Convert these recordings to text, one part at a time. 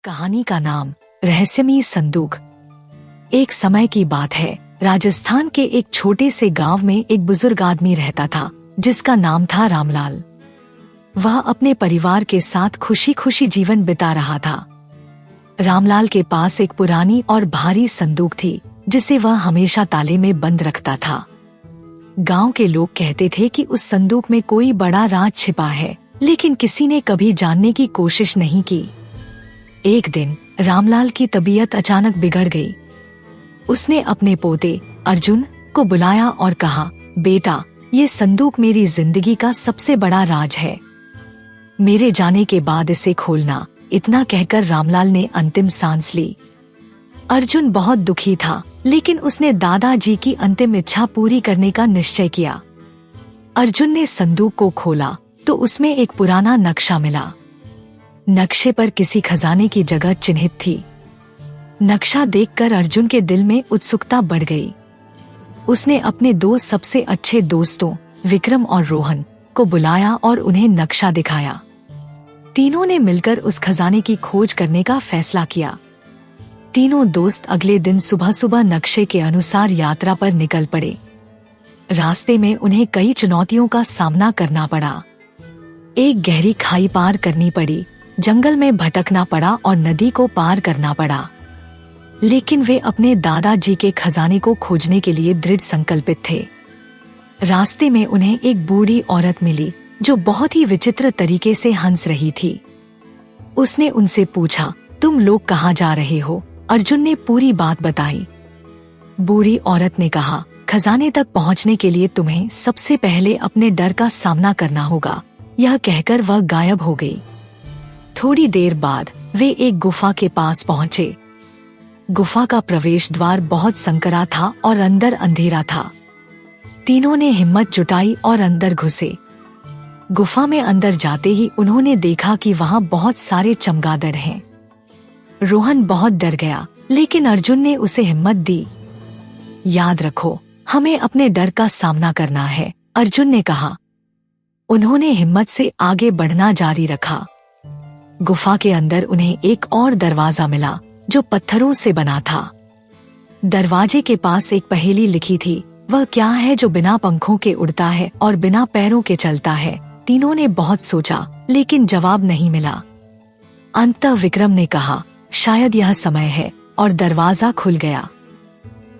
कहानी का नाम रहस्यमयी संदूक। एक समय की बात है, राजस्थान के एक छोटे से गांव में एक बुजुर्ग आदमी रहता था जिसका नाम था रामलाल। वह अपने परिवार के साथ खुशी खुशी जीवन बिता रहा था। रामलाल के पास एक पुरानी और भारी संदूक थी जिसे वह हमेशा ताले में बंद रखता था। गांव के लोग कहते थे कि उस संदूक में कोई बड़ा राज छिपा है, लेकिन किसी ने कभी जानने की कोशिश नहीं की। एक दिन रामलाल की तबीयत अचानक बिगड़ गई। उसने अपने पोते अर्जुन को बुलाया और कहा, बेटा, ये संदूक मेरी जिंदगी का सबसे बड़ा राज है। मेरे जाने के बाद इसे खोलना। इतना कहकर रामलाल ने अंतिम सांस ली। अर्जुन बहुत दुखी था, लेकिन उसने दादाजी की अंतिम इच्छा पूरी करने का निश्चय किया। अर्जुन ने संदूक को खोला तो उसमें एक पुराना नक्शा मिला। नक्शे पर किसी खजाने की जगह चिन्हित थी। नक्शा देखकर अर्जुन के दिल में उत्सुकता बढ़ गई। उसने अपने दो सबसे अच्छे दोस्तों विक्रम और रोहन को बुलाया और उन्हें नक्शा दिखाया। तीनों ने मिलकर उस खजाने की खोज करने का फैसला किया। तीनों दोस्त अगले दिन सुबह सुबह नक्शे के अनुसार यात्रा पर निकल पड़े। रास्ते में उन्हें कई चुनौतियों का सामना करना पड़ा। एक गहरी खाई पार करनी पड़ी, जंगल में भटकना पड़ा और नदी को पार करना पड़ा। लेकिन वे अपने दादाजी के खजाने को खोजने के लिए दृढ़ संकल्पित थे। रास्ते में उन्हें एक बूढ़ी औरत मिली जो बहुत ही विचित्र तरीके से हंस रही थी। उसने उनसे पूछा, तुम लोग कहाँ जा रहे हो? अर्जुन ने पूरी बात बताई। बूढ़ी औरत ने कहा, खजाने तक पहुँचने के लिए तुम्हें सबसे पहले अपने डर का सामना करना होगा। यह कहकर वह गायब हो गई। थोड़ी देर बाद वे एक गुफा के पास पहुँचे। गुफा का प्रवेश द्वार बहुत संकरा था और अंदर अंधेरा था। तीनों ने हिम्मत जुटाई और अंदर घुसे। गुफा में अंदर जाते ही उन्होंने देखा कि वहाँ बहुत सारे चमगादड़ हैं। रोहन बहुत डर गया, लेकिन अर्जुन ने उसे हिम्मत दी। याद रखो, हमें अपने डर का सामना करना है, अर्जुन ने कहा। उन्होंने हिम्मत से आगे बढ़ना जारी रखा। गुफा के अंदर उन्हें एक और दरवाजा मिला जो पत्थरों से बना था। दरवाजे के पास एक पहेली लिखी थी, वह क्या है जो बिना पंखों के उड़ता है और बिना पैरों के चलता है? तीनों ने बहुत सोचा, लेकिन जवाब नहीं मिला। अंततः विक्रम ने कहा, शायद यह समय है, और दरवाजा खुल गया।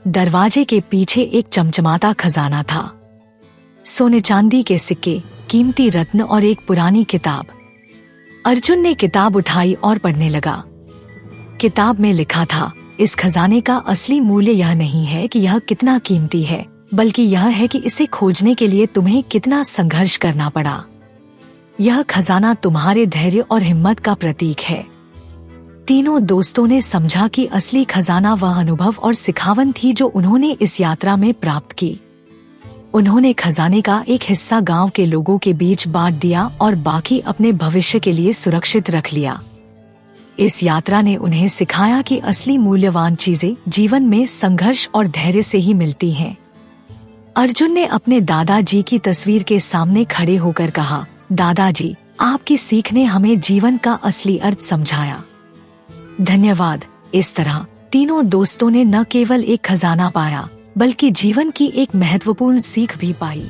दरवाजे के पीछे एक चमचमाता खजाना था। सोने चांदी के सिक्के, कीमती रत्न और एक पुरानी किताब। अर्जुन ने किताब उठाई और पढ़ने लगा। किताब में लिखा था, इस खजाने का असली मूल्य यह नहीं है कि यह कितना कीमती है, बल्कि यह है कि इसे खोजने के लिए तुम्हें कितना संघर्ष करना पड़ा। यह खजाना तुम्हारे धैर्य और हिम्मत का प्रतीक है। तीनों दोस्तों ने समझा कि असली खजाना वह अनुभव और सिखावन थी जो उन्होंने इस यात्रा में प्राप्त की। उन्होंने खजाने का एक हिस्सा गांव के लोगों के बीच बांट दिया और बाकी अपने भविष्य के लिए सुरक्षित रख लिया। इस यात्रा ने उन्हें सिखाया कि असली मूल्यवान चीजें जीवन में संघर्ष और धैर्य से ही मिलती हैं। अर्जुन ने अपने दादाजी की तस्वीर के सामने खड़े होकर कहा, दादाजी, आपकी सीख ने हमें जीवन का असली अर्थ समझाया। धन्यवाद। इस तरह तीनों दोस्तों ने न केवल एक खजाना पाया, बल्कि जीवन की एक महत्वपूर्ण सीख भी पाई।